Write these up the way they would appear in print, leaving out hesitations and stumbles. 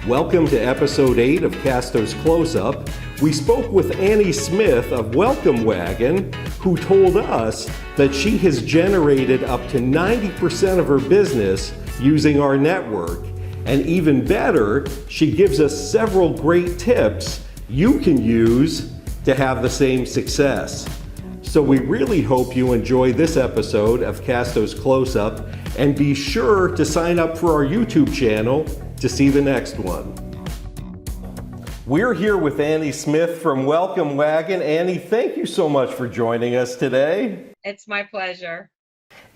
Welcome to episode 8 of Casto's Close-Up. We spoke with Annie Smith of Welcome Wagon, who told us that she has generated up to 90% of her business using our network. And even better, she gives us several great tips you can use to have the same success. So we really hope you enjoy this episode of Casto's Close-Up, and be sure to sign up for our YouTube channel to see the next one. We're here with Annie Smith from Welcome Wagon. Annie, thank you so much for joining us today. It's my pleasure.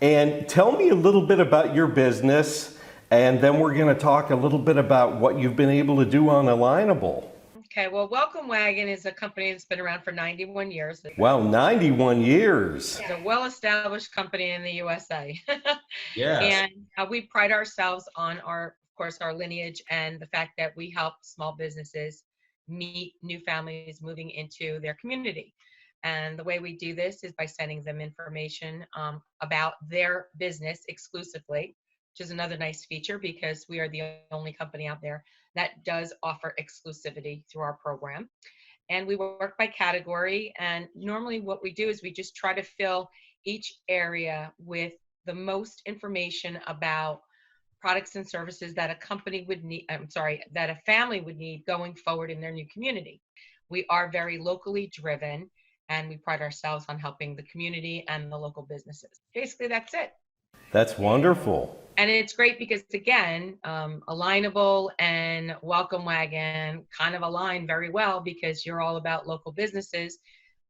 And tell me a little bit about your business, and then we're going to talk a little bit about what you've been able to do on Alignable. Okay, well, Welcome Wagon is a company that's been around for 91 years. Wow, 91 years. It's a well-established company in the USA. Yes. And we pride ourselves on our lineage and the fact that we help small businesses meet new families moving into their community. And the way we do this is by sending them information about their business exclusively, which is another nice feature because we are the only company out there that does offer exclusivity through our program. And we work by category. And normally what we do is we just try to fill each area with the most information about products and services that a company would need, that a family would need going forward in their new community. We are very locally driven, and we pride ourselves on helping the community and the local businesses. Basically, that's it. That's wonderful. And it's great because, again, Alignable and Welcome Wagon kind of align very well because you're all about local businesses.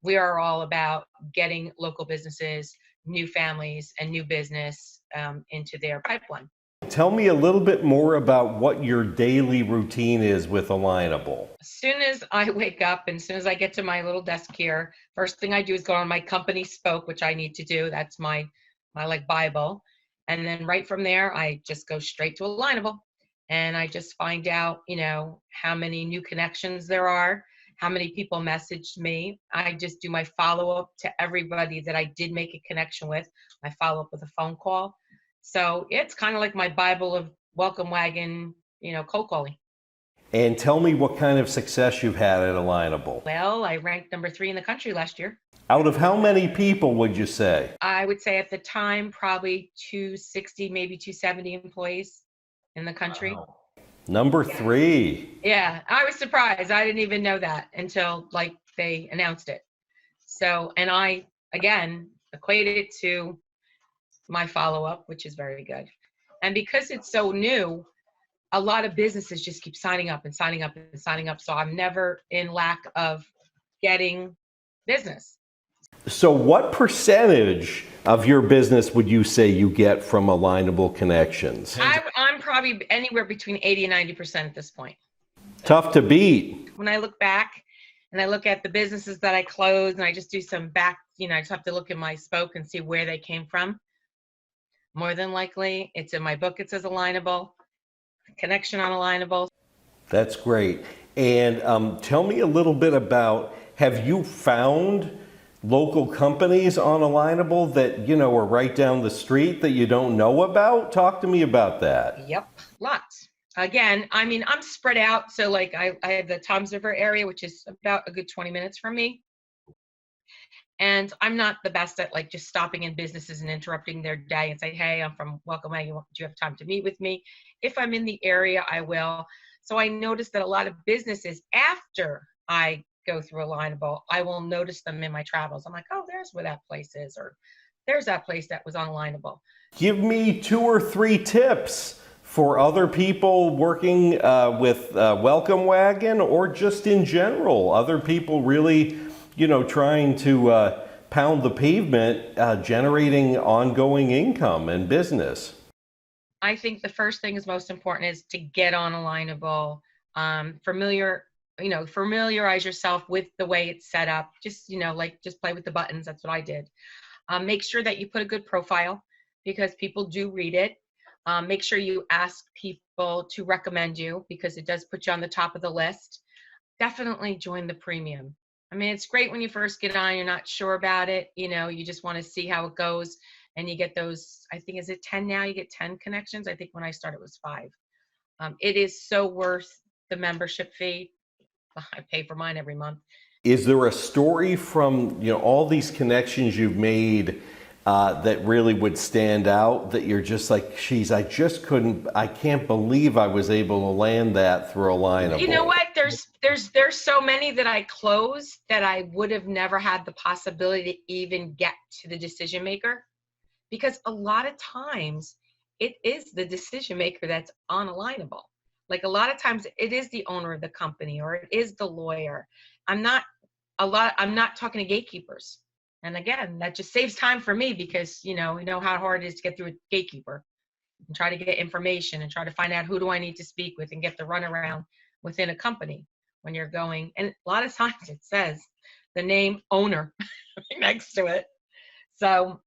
We are all about getting local businesses, new families, and new business into their pipeline. Tell me a little bit more about what your daily routine is with Alignable. As soon as I wake up and as soon as I get to my little desk here, first thing I do is go on my company spoke, which I need to do. That's my like Bible. And then right from there, I just go straight to Alignable. And I just find out, how many new connections there are, how many people messaged me. I just do my follow-up to everybody that I did make a connection with. I follow up with a phone call. So it's kind of like my Bible of Welcome Wagon, cold calling. And tell me what kind of success you've had at Alignable. Well, I ranked number 3 in the country last year. Out of how many people would you say? I would say at the time, probably 260, maybe 270 employees in the country. Wow. Number 3. Yeah, I was surprised. I didn't even know that until they announced it. So, and I, again, equated it to my follow-up, which is very good. And because it's so new, a lot of businesses just keep signing up and signing up and signing up. So I'm never in lack of getting business. So what percentage of your business would you say you get from Alignable connections? I'm probably anywhere between 80 and 90% at this point. Tough to beat. When I look back and I look at the businesses that I closed and I just do some back, I just have to look at my spoke and see where they came from. More than likely, it's in my book. It says Alignable, connection on Alignable. That's great. And tell me a little bit about, have you found local companies on Alignable that, are right down the street that you don't know about? Talk to me about that. Yep, lots. Again, I'm spread out. So I have the Toms River area, which is about a good 20 minutes from me. And I'm not the best at just stopping in businesses and interrupting their day and say, hey, I'm from Welcome Wagon. Do you have time to meet with me? If I'm in the area, I will. So I noticed that a lot of businesses, after I go through Alignable, I will notice them in my travels. I'm like, oh, there's where that place is, or there's that place that was on Alignable. Give me 2 or 3 tips for other people working with Welcome Wagon, or just in general, other people really trying to pound the pavement, generating ongoing income and business. I think the first thing is most important is to get on Alignable, familiarize yourself with the way it's set up. Just, just play with the buttons. That's what I did. Make sure that you put a good profile because people do read it. Make sure you ask people to recommend you because it does put you on the top of the list. Definitely join the premium. It's great when you first get on, you're not sure about it. You just want to see how it goes. And you get those, I think, is it 10 now? You get 10 connections. I think when I started it was 5. It is so worth the membership fee. I pay for mine every month. Is there a story from all these connections you've made that really would stand out, that you're just like, geez, I can't believe I was able to land that through Alignable? You know what? There's so many that I closed that I would have never had the possibility to even get to the decision maker, because a lot of times it is the decision maker that's unalignable. Like a lot of times it is the owner of the company or it is the lawyer. I'm not talking to gatekeepers. And again, that just saves time for me, because we know how hard it is to get through a gatekeeper and try to get information and try to find out who do I need to speak with and get the runaround within a company when you're going. And a lot of times it says the name owner next to it. So,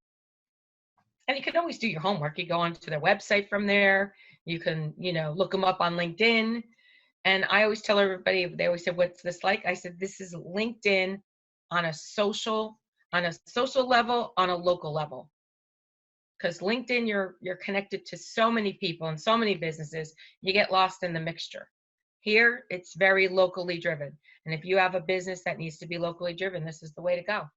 and you can always do your homework. You go onto their website from there. You can, look them up on LinkedIn. And I always tell everybody, they always say, what's this like? I said, this is LinkedIn on a social level, on a local level. Because LinkedIn, you're connected to so many people and so many businesses, you get lost in the mixture. Here, it's very locally driven. And if you have a business that needs to be locally driven, this is the way to go.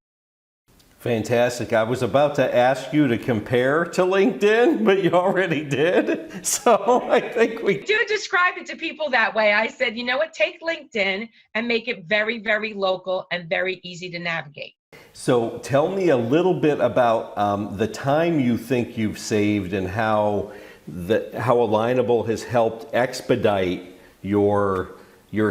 Fantastic. I was about to ask you to compare to LinkedIn, but you already did. So I think we do describe it to people that way. I said, you know what, take LinkedIn and make it very, very local and very easy to navigate. So tell me a little bit about the time you think you've saved and how Alignable has helped expedite your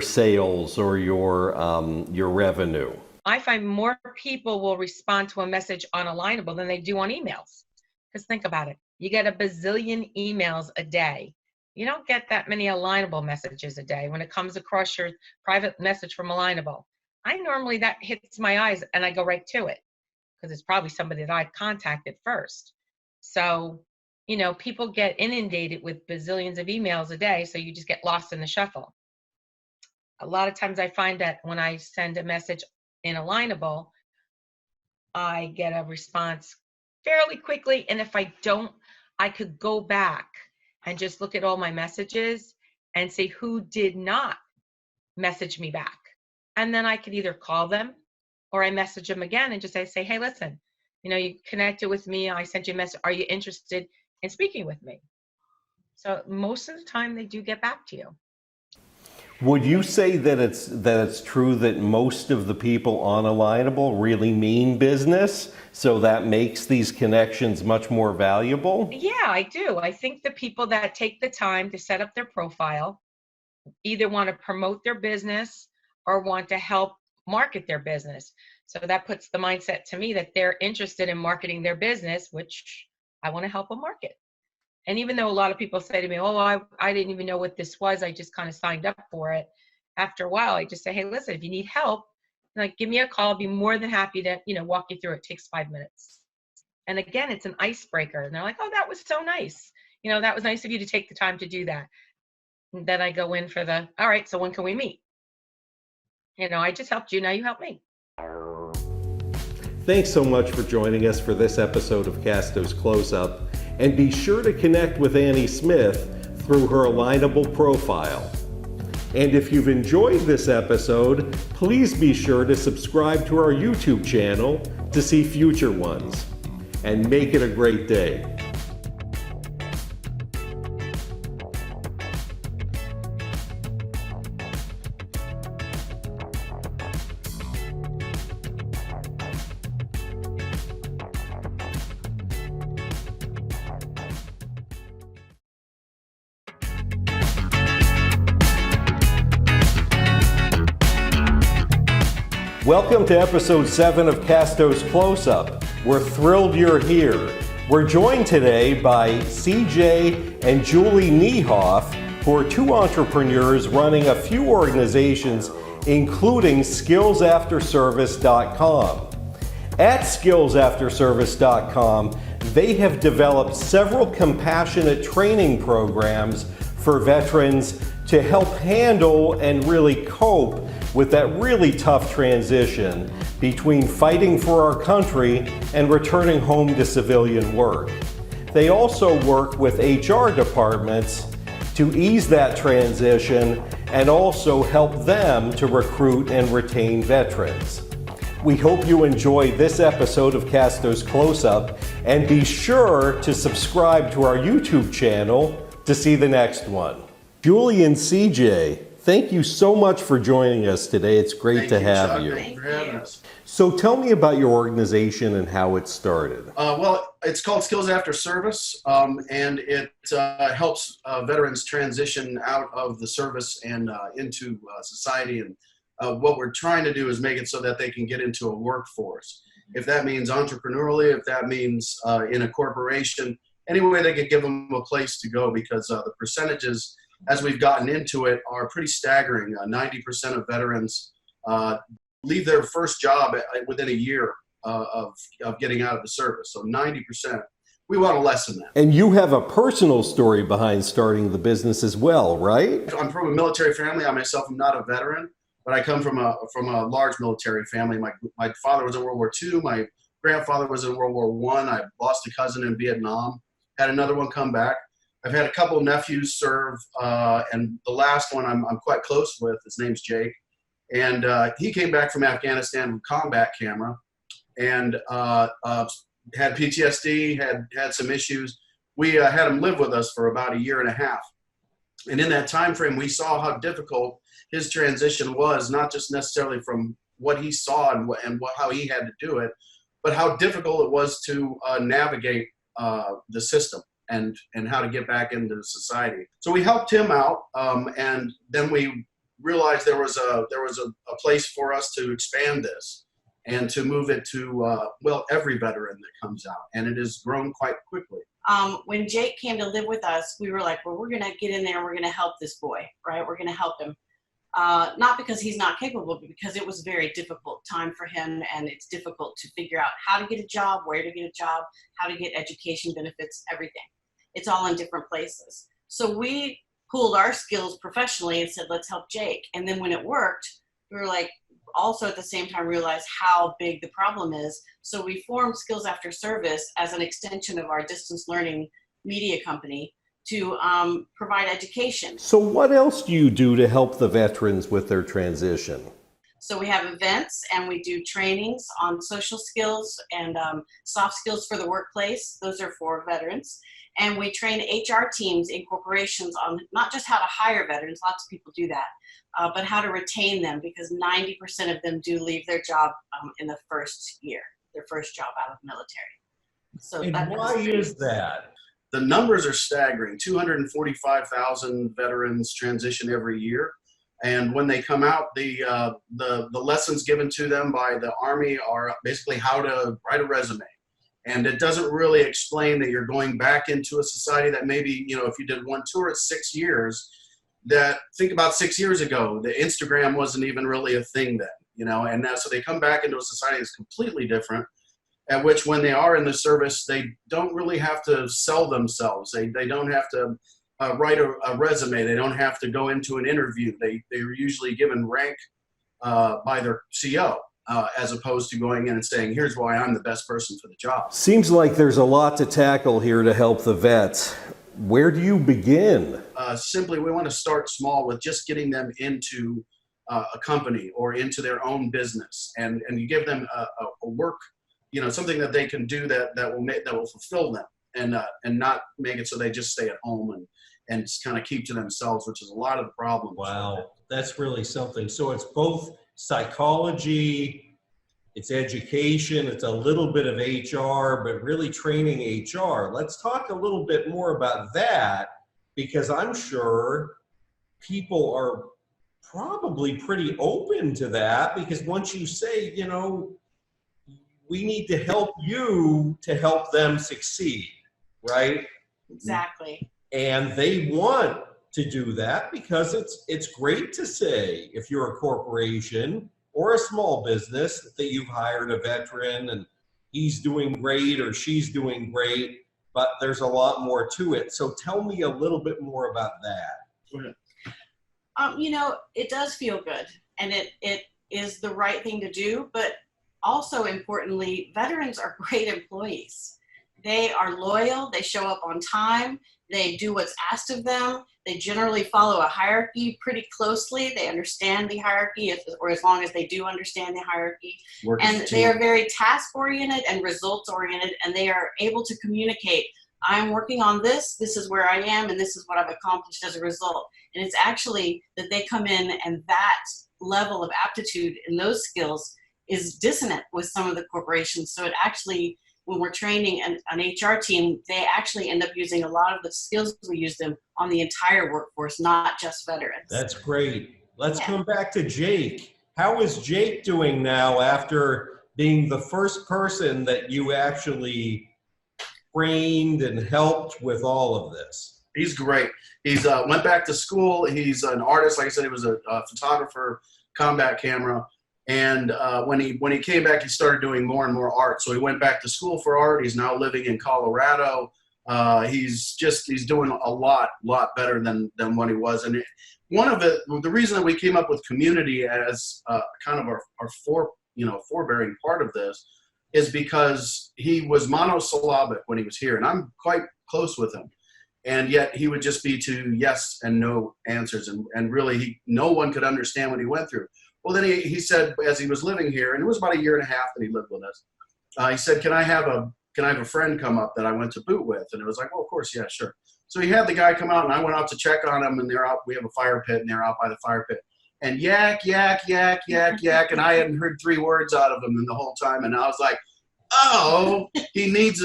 sales or your revenue. I find more people will respond to a message on Alignable than they do on emails. Because think about it. You get a bazillion emails a day. You don't get that many Alignable messages a day. When it comes across your private message from Alignable, that hits my eyes and I go right to it, because it's probably somebody that I contacted first. So, people get inundated with bazillions of emails a day, so you just get lost in the shuffle. A lot of times I find that when I send a message in Alignable, I get a response fairly quickly. And if I don't, I could go back and just look at all my messages and see who did not message me back. And then I could either call them or I message them again and just say, hey, listen, you connected with me. I sent you a message. Are you interested in speaking with me? So most of the time they do get back to you. Would you say that it's true that most of the people on Alignable really mean business, so that makes these connections much more valuable? Yeah, I do. I think the people that take the time to set up their profile either want to promote their business or want to help market their business. So that puts the mindset to me that they're interested in marketing their business, which I want to help them market. And even though a lot of people say to me, oh, I didn't even know what this was, I just kind of signed up for it. After a while, I just say, hey, listen, if you need help, give me a call. I'll be more than happy to, walk you through it. It takes 5 minutes. And again, it's an icebreaker. And they're like, oh, that was so nice. That was nice of you to take the time to do that. And then I go in for all right, so when can we meet? I just helped you, now you help me. Thanks so much for joining us for this episode of Casto's Close-Up. And be sure to connect with Annie Smith through her Alignable profile. And if you've enjoyed this episode, please be sure to subscribe to our YouTube channel to see future ones. And make it a great day. Welcome to episode 7 of Casto's Close-Up. We're thrilled you're here. We're joined today by CJ and Julie Niehoff, who are two entrepreneurs running a few organizations, including skillsafterservice.com. At skillsafterservice.com, they have developed several compassionate training programs for veterans to help handle and really cope with that really tough transition between fighting for our country and returning home to civilian work. They also work with HR departments to ease that transition and also help them to recruit and retain veterans. We hope you enjoy this episode of Casto's Close-Up, and be sure to subscribe to our YouTube channel to see the next one. Julie and CJ, thank you so much for joining us today. It's great to have you. Thank you for having us. So tell me about your organization and how it started. Well, it's called Skills After Service, and it helps veterans transition out of the service and into society. And what we're trying to do is make it so that they can get into a workforce. If that means entrepreneurially, if that means in a corporation, any way they could give them a place to go, because the percentages, as we've gotten into it, are pretty staggering. 90% of veterans leave their first job within a year of getting out of the service. So 90%. We want to lessen that. And you have a personal story behind starting the business as well, right? I'm from a military family. I myself am not a veteran, but I come from a large military family. My father was in World War II. My grandfather was in World War I. I lost a cousin in Vietnam. Had another one come back. I've had a couple of nephews serve, and the last one I'm quite close with. His name's Jake. And he came back from Afghanistan with combat camera and had PTSD, had some issues. We had him live with us for about a year and a half. And in that time frame, we saw how difficult his transition was, not just necessarily from what he saw and how he had to do it, but how difficult it was to navigate the system and how to get back into society. So we helped him out, and then we realized there was a place for us to expand this and to move it to every veteran that comes out, and it has grown quite quickly. When Jake came to live with us, we were like, well, we're gonna get in there and we're gonna help this boy, right? We're gonna help him. Not because he's not capable, but because it was a very difficult time for him, and it's difficult to figure out how to get a job, where to get a job, how to get education benefits, everything. It's all in different places. So we pooled our skills professionally and said, let's help Jake. And then when it worked, we were like, also at the same time realized how big the problem is. So we formed Skills After Service as an extension of our distance learning media company to provide education. So what else do you do to help the veterans with their transition? So we have events and we do trainings on social skills and soft skills for the workplace. Those are for veterans. And we train HR teams in corporations on not just how to hire veterans, lots of people do that, but how to retain them, because 90% of them do leave their job in the first year, their first job out of the military. So And why is that? The numbers are staggering. 245,000 veterans transition every year. And when they come out, the lessons given to them by the Army are basically how to write a resume. And it doesn't really explain that you're going back into a society that maybe, if you did one tour at 6 years, that think about 6 years ago, the Instagram wasn't even really a thing then, and now, so they come back into a society that's completely different, at which when they are in the service, they don't really have to sell themselves. They don't have to write a resume. They don't have to go into an interview. They're usually given rank by their CO. As opposed to going in and saying, here's why I'm the best person for the job. Seems like there's a lot to tackle here to help the vets. Where do you begin? Simply, we want to start small with just getting them into a company or into their own business, and you give them a work, something that they can do that will fulfill them, and not make it so they just stay at home and just kind of keep to themselves, which is a lot of the problem. Wow, that's really something. So it's both psychology, it's education, it's a little bit of HR, but really training HR. Let's talk a little bit more about that, because I'm sure people are probably pretty open to that, because once you say, we need to help you to help them succeed, right? Exactly. And they want to do that because it's great to say, if you're a corporation or a small business, that you've hired a veteran and he's doing great or she's doing great, but there's a lot more to it. So tell me a little bit more about that. Go ahead. It does feel good, and it is the right thing to do, but also importantly, veterans are great employees. They are loyal, they show up on time, they do what's asked of them, They generally follow a hierarchy pretty closely. They understand the hierarchy, or as long as they do understand the hierarchy. Work as a And team. they are very task-oriented and results-oriented, and they are able to communicate, I'm working on this, this is where I am, and this is what I've accomplished as a result. And it's actually that they come in and that level of aptitude in those skills is dissonant with some of the corporations. So it actually, when we're training an HR team, they actually end up using a lot of the skills we use them on the entire workforce, not just veterans. That's great. Let's Yeah. come back to Jake. How is Jake doing now after being the first person that you actually trained and helped with all of this? He's great. He's went back to school. He's an artist. Like I said, he was a photographer, combat camera. And when he came back, he started doing more and more art. So he went back to school for art. He's now living in Colorado. He's doing a lot better than what he was. And the reason that we came up with community as kind of our forebearing part of this is because he was monosyllabic when he was here, and I'm quite close with him. And yet he would just be to yes and no answers, and really no one could understand what he went through. Well, then he said, as he was living here, and it was about a year and a half that he lived with us, he said, can I have a friend come up that I went to boot with? And it was like, well, of course, yeah, sure. So he had the guy come out, and I went out to check on him, and we have a fire pit, and they're out by the fire pit. And yak, yak, yak, yak, yak, and I hadn't heard 3 words out of him in the whole time, and I was like, oh, he needs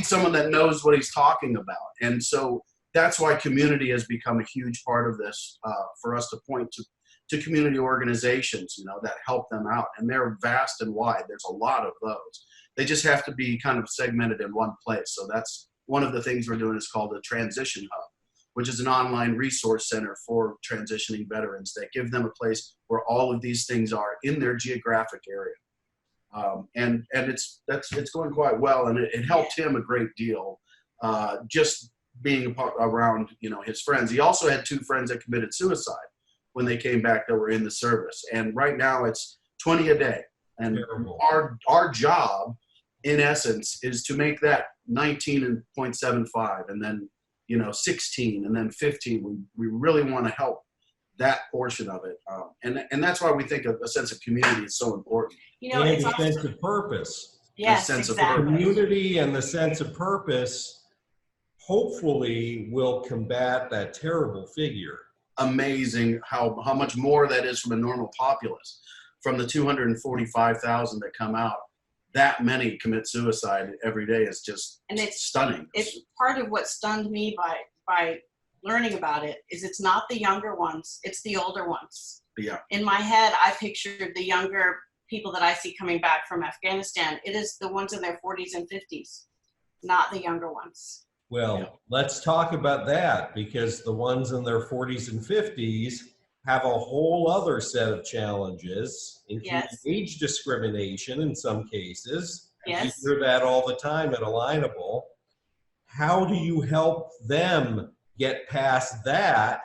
someone that knows what he's talking about. And so that's why community has become a huge part of this, for us to point to community organizations, that help them out. And they're vast and wide. There's a lot of those. They just have to be kind of segmented in one place. So that's one of the things we're doing is called the Transition Hub, which is an online resource center for transitioning veterans that give them a place where all of these things are in their geographic area. And it's going quite well, and it helped him a great deal, just being around his friends. He also had 2 friends that committed suicide when they came back that were in the service, and right now it's 20 a day. And Terrible. our job, in essence, is to make that 19.75, and then 16, and then 15. We really want to help that portion of it, and that's why we think a sense of community is so important. And It's the sense also, of purpose. yes, sense of exactly. Community and the sense of purpose hopefully will combat that terrible figure. Amazing how much more that is from a normal populace. From the 245,000 that come out, that many commit suicide every day is just stunning. It's part of what stunned me by learning about it is it's not the younger ones, it's the older ones. Yeah. In my head, I pictured the younger people that I see coming back from Afghanistan. It is the ones in their 40s and 50s, not the younger ones. Well, let's talk about that, because the ones in their 40s and 50s have a whole other set of challenges, including Yes. age discrimination in some cases. Yes. You hear that all the time at Alignable. How do you help them get past that,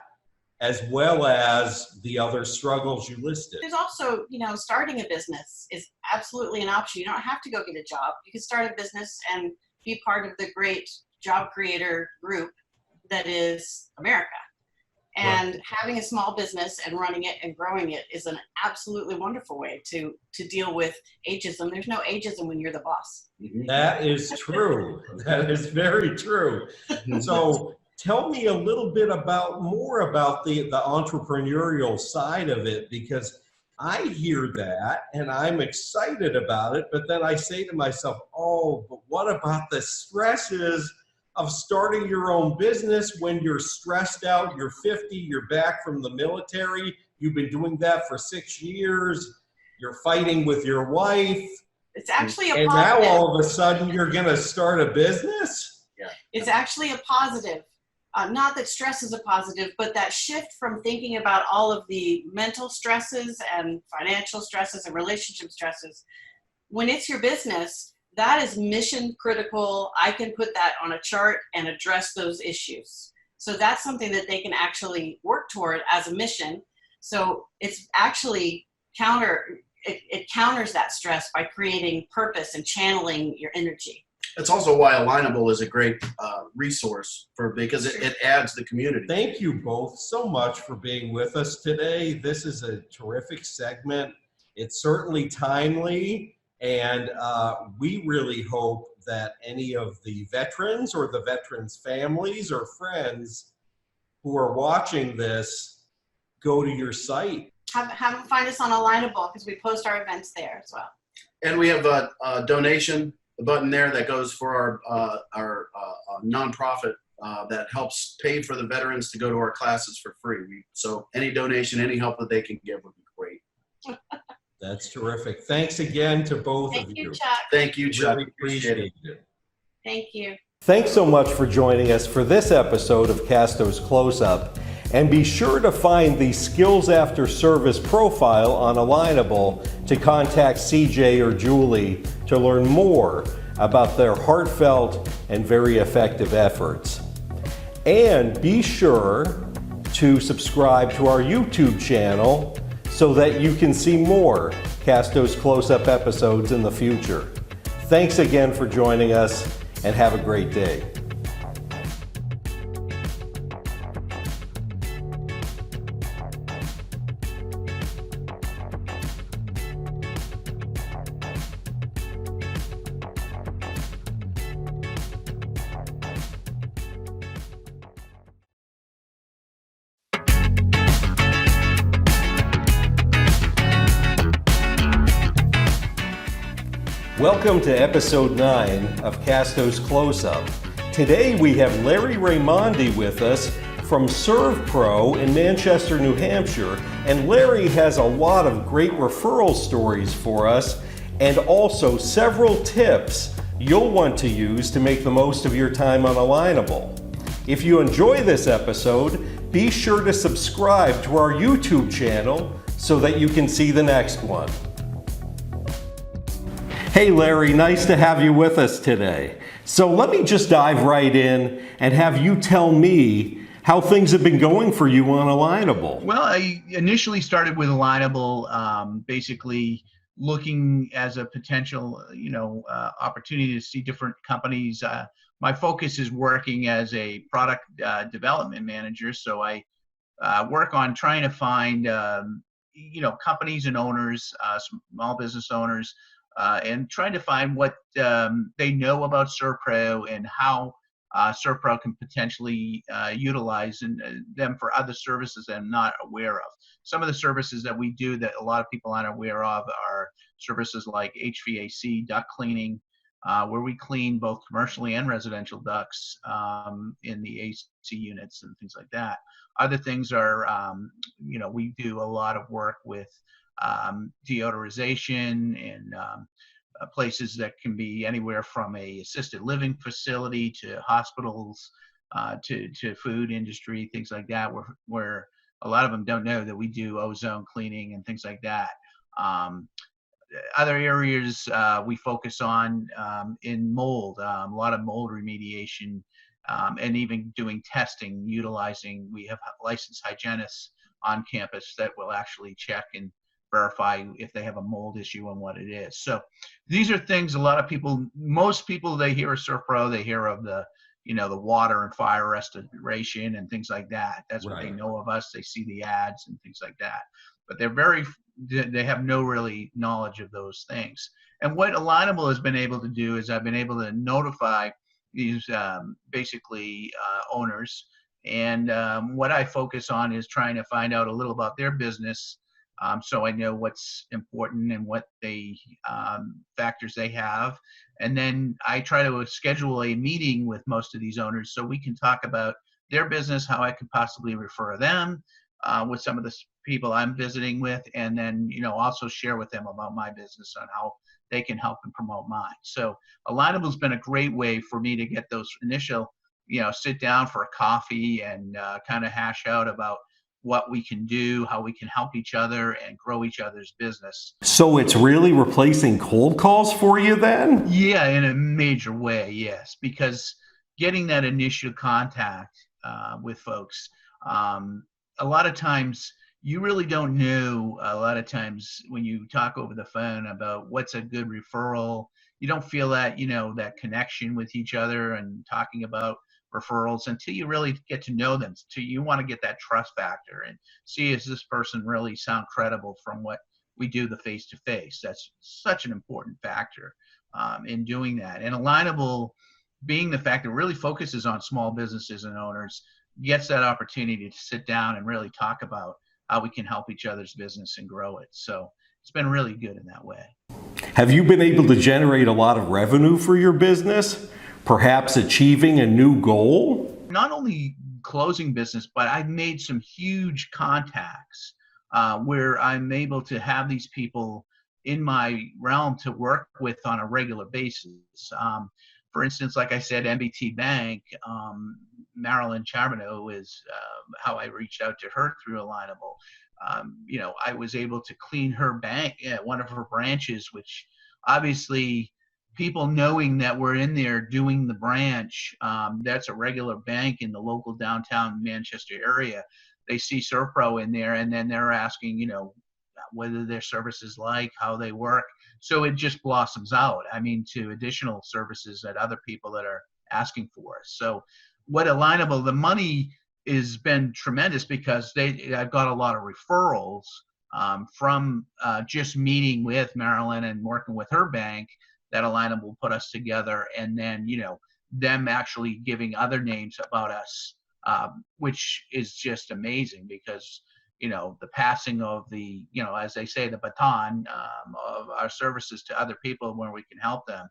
as well as the other struggles you listed? There's also, starting a business is absolutely an option. You don't have to go get a job. You can start a business and be part of the great job creator group that is America. And having a small business and running it and growing it is an absolutely wonderful way to deal with ageism. There's no ageism when you're the boss. That is true. That is very true. So tell me a little bit more about the entrepreneurial side of it, because I hear that and I'm excited about it, but then I say to myself, oh, but what about the stresses of starting your own business when you're stressed out, you're 50, you're back from the military, you've been doing that for 6 years, you're fighting with your wife, It's actually a and positive. now all of a sudden you're going to start a business? It's actually a positive. Not that stress is a positive, but that shift from thinking about all of the mental stresses and financial stresses and relationship stresses. When it's your business, that is mission critical. I can put that on a chart and address those issues. So that's something that they can actually work toward as a mission. So it's actually it counters that stress by creating purpose and channeling your energy. That's also why Alignable is a great resource because it adds to the community. Thank you both so much for being with us today. This is a terrific segment. It's certainly timely, and we really hope that any of the veterans or the veterans' families or friends who are watching this go to your site. Have them find us on Alignable because we post our events there as well. And we have a donation button there that goes for our nonprofit that helps pay for the veterans to go to our classes for free. So any donation, any help that they can give would be great. That's terrific. Thanks again to both of Thank you. you, Chuck. Thank you, Chuck. Really appreciate it. Thank you. Thanks so much for joining us for this episode of Casto's Close-Up. And be sure to find the Skills After Service profile on Alignable to contact CJ or Julie to learn more about their heartfelt and very effective efforts. And be sure to subscribe to our YouTube channel so that you can see more Casto's Close-Up episodes in the future. Thanks again for joining us, and have a great day. Welcome to episode 9 of Casto's Close-Up. Today we have Larry Raimondi with us from ServPro in Manchester, New Hampshire. And Larry has a lot of great referral stories for us and also several tips you'll want to use to make the most of your time on Alignable. If you enjoy this episode, be sure to subscribe to our YouTube channel so that you can see the next one. Hey Larry, nice to have you with us today. So let me just dive right in and have you tell me how things have been going for you on Alignable. Well, I initially started with Alignable, basically looking as a potential, opportunity to see different companies. My focus is working as a product development manager, so I work on trying to find, companies and owners, small business owners, and trying to find what they know about ServPro and how ServPro can potentially utilize them for other services that I'm not aware of. Some of the services that we do that a lot of people aren't aware of are services like HVAC, duct cleaning, where we clean both commercially and residential ducts in the AC units and things like that. Other things are, we do a lot of work with deodorization and places that can be anywhere from a assisted living facility to hospitals to food industry, things like that, where a lot of them don't know that we do ozone cleaning and things like that. Other areas we focus on in mold, a lot of mold remediation, and even doing testing, we have licensed hygienists on campus that will actually check and verify if they have a mold issue and what it is. So these are things most people, they hear of ServPro, they hear of the water and fire restoration and things like that. That's what they know of us. They see the ads and things like that. But they have no really knowledge of those things. And what Alignable has been able to do is I've been able to notify these owners. And what I focus on is trying to find out a little about their business, so I know what's important and what factors they have. And then I try to schedule a meeting with most of these owners so we can talk about their business, how I could possibly refer them with some of the people I'm visiting with, and then also share with them about my business on how they can help and promote mine. So Alignable's been a great way for me to get those initial, sit down for a coffee and kind of hash out about what we can do, how we can help each other and grow each other's business. So it's really replacing cold calls for you then? Yeah, in a major way, yes, because getting that initial contact with folks, a lot of times you really don't know. A lot of times when you talk over the phone about what's a good referral, you don't feel that, that connection with each other and talking about referrals until you really get to know them. So you want to get that trust factor and see, is this person really sound credible from what we do the face-to-face. That's such an important factor in doing that. And Alignable, being the fact that really focuses on small businesses and owners, gets that opportunity to sit down and really talk about how we can help each other's business and grow it. So it's been really good in that way. Have you been able to generate a lot of revenue for your business? Perhaps achieving a new goal? Not only closing business, but I've made some huge contacts where I'm able to have these people in my realm to work with on a regular basis. For instance, like I said, MBT Bank, Marilyn Charbonneau is how I reached out to her through Alignable. I was able to clean her bank at one of her branches, which obviously people knowing that we're in there doing the branch, that's a regular bank in the local downtown Manchester area. They see ServPro in there, and then they're asking, whether their services like, how they work. So it just blossoms out, to additional services that other people that are asking for. So what Alignable, the money has been tremendous because I've got a lot of referrals from just meeting with Marilyn and working with her bank that Alignable put us together, and then them actually giving other names about us, which is just amazing because the passing of the as they say, the baton of our services to other people where we can help them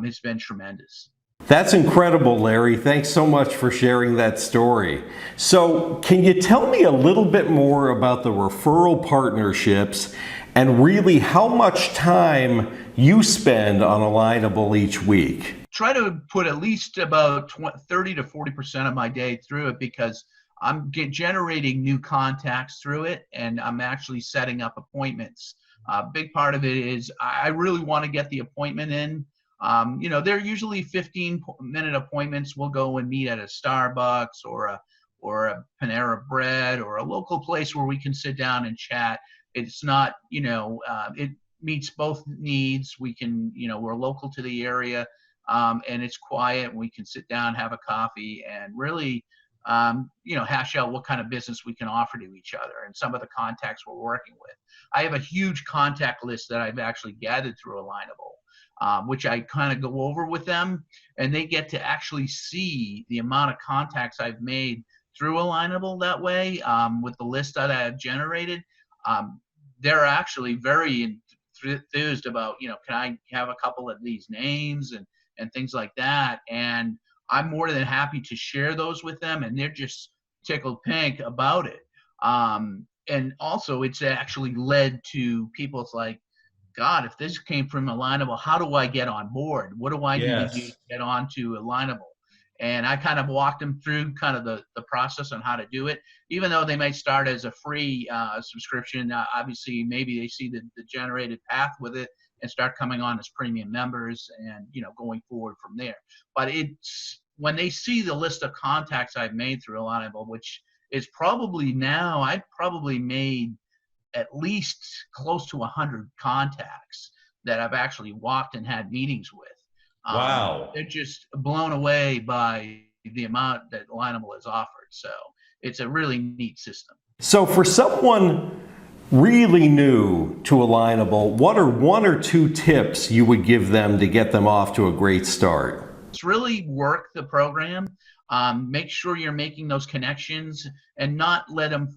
has been tremendous. That's incredible, Larry. Thanks so much for sharing that story. So, can you tell me a little bit more about the referral partnerships and really how much time you spend on Alignable each week? Try to put at least about 30 to 40% of my day through it because I'm generating new contacts through it, and I'm actually setting up appointments. A big part of it is I really want to get the appointment in. They're usually 15-minute appointments. We'll go and meet at a Starbucks or a Panera Bread or a local place where we can sit down and chat. It's not, it meets both needs. We can, we're local to the area, and it's quiet. We can sit down, have a coffee, and really, hash out what kind of business we can offer to each other and some of the contacts we're working with. I have a huge contact list that I've actually gathered through Alignable, which I kind of go over with them, and they get to actually see the amount of contacts I've made through Alignable that way, with the list that I have generated. They're actually very enthused about, can I have a couple of these names and things like that. And I'm more than happy to share those with them, and they're just tickled pink about it. And also it's actually led to people's like, God, if this came from Alignable, how do I get on board? What do I need to do to get onto Alignable? And I kind of walked them through kind of the process on how to do it. Even though they might start as a free subscription, obviously maybe they see the generated path with it and start coming on as premium members and, going forward from there. But it's when they see the list of contacts I've made through Alignable, which is probably now, I've probably made at least close to 100 contacts that I've actually walked and had meetings with. Wow. They're just blown away by the amount that Alignable has offered. So it's a really neat system. So for someone really new to Alignable, what are one or two tips you would give them to get them off to a great start? It's really work the program. Make sure you're making those connections and not let them,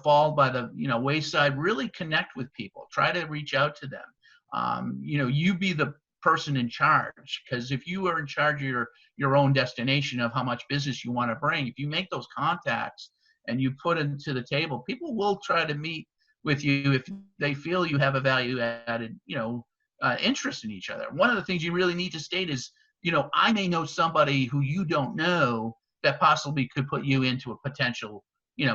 fall by the, wayside. Really connect with people. Try to reach out to them. You be the person in charge, because if you are in charge of your own destination of how much business you want to bring, if you make those contacts and you put it to the table, people will try to meet with you if they feel you have a value added, interest in each other. One of the things you really need to state is, I may know somebody who you don't know that possibly could put you into a potential,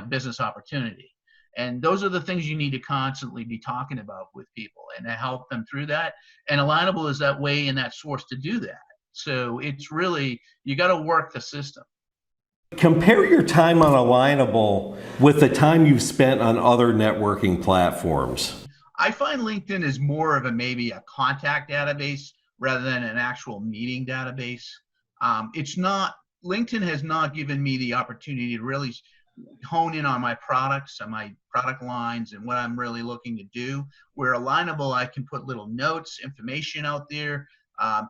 business opportunity. And those are the things you need to constantly be talking about with people and to help them through that. And Alignable is that way and that source to do that. So it's really, you got to work the system. Compare your time on Alignable with the time you've spent on other networking platforms. I find LinkedIn is more of maybe a contact database rather than an actual meeting database. It's not LinkedIn has not given me the opportunity to really hone in on my products and my product lines and what I'm really looking to do. Where Alignable, I can put little notes, information out there,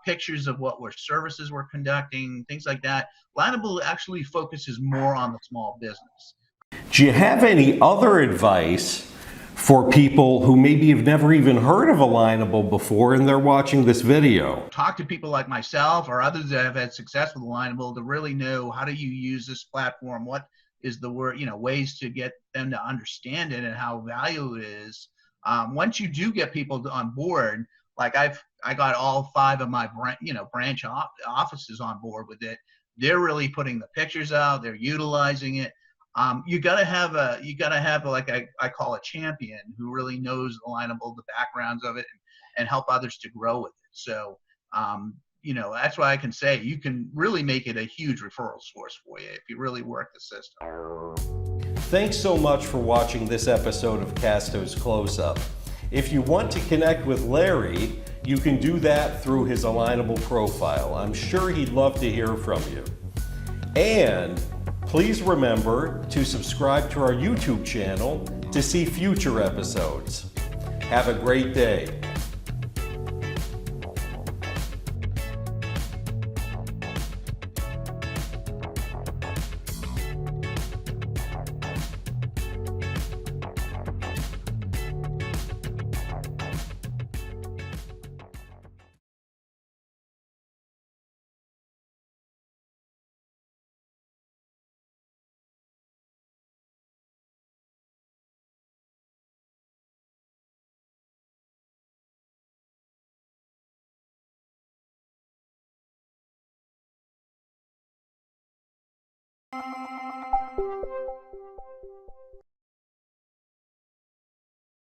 pictures of what services we're conducting, things like that. Alignable actually focuses more on the small business. Do you have any other advice for people who maybe have never even heard of Alignable before and they're watching this video? Talk to people like myself or others that have had success with Alignable to really know how do you use this platform, what is the word, ways to get them to understand it and how valuable it is. Once you do get people on board, like I got all 5 of my branch offices on board with it. They're really putting the pictures out. They're utilizing it. You gotta have like I call a champion who really knows Alignable, the backgrounds of it, and help others to grow with it. So that's why I can say you can really make it a huge referral source for you if you really work the system. Thanks so much for watching this episode of Casto's Close-Up. If you want to connect with Larry, you can do that through his Alignable profile. I'm sure he'd love to hear from you. And please remember to subscribe to our YouTube channel to see future episodes. Have a great day.